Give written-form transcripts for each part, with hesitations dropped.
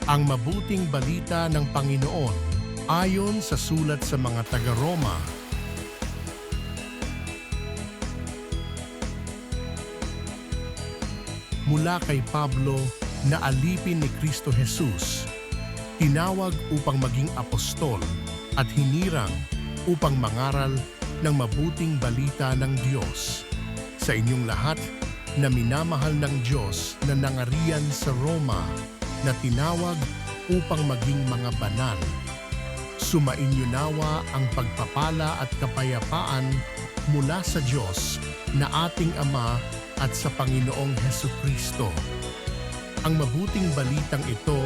Ang mabuting balita ng Panginoon ayon sa sulat sa mga taga-Roma. Mula kay Pablo na alipin ni Kristo Jesus, tinawag upang maging apostol at hinirang upang mangaral ng mabuting balita ng Diyos sa inyong lahat na minamahal ng Diyos na nangarian sa Roma na tinawag upang maging mga banal. Sumainyo nawa ang pagpapala at kapayapaan mula sa Diyos na ating Ama at sa Panginoong Hesukristo. Ang mabuting balitang ito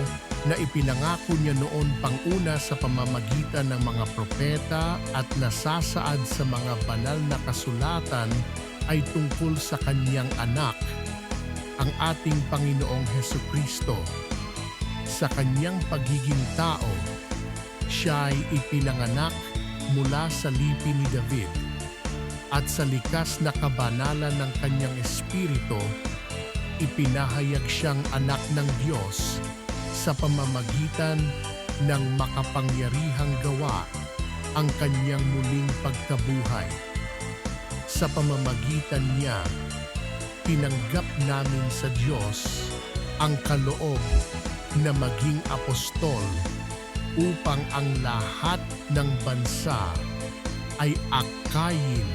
na ipinangako niya noon panguna sa pamamagitan ng mga propeta at nasasaad sa mga banal na kasulatan ay tungkol sa kanyang anak, ang ating Panginoong Hesukristo. Sa kanyang pagiging tao, siya ay ipinanganak mula sa lipi ni David at sa likas na kabanalan ng kanyang espiritu, ipinahayag siyang anak ng Diyos sa pamamagitan ng makapangyarihang gawa ang kanyang muling pagkabuhay. Sa pamamagitan niya, tinanggap namin sa Diyos ang kaloob na maging apostol upang ang lahat ng bansa ay akayin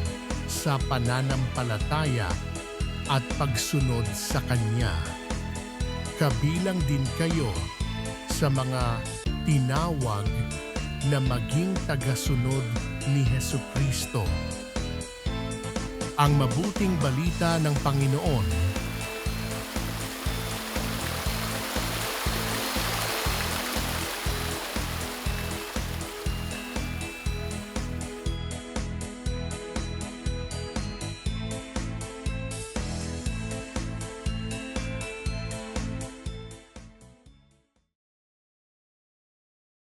sa pananampalataya at pagsunod sa Kanya. Kabilang din kayo sa mga tinawag na maging tagasunod ni Hesukristo. Ang mabuting balita ng Panginoon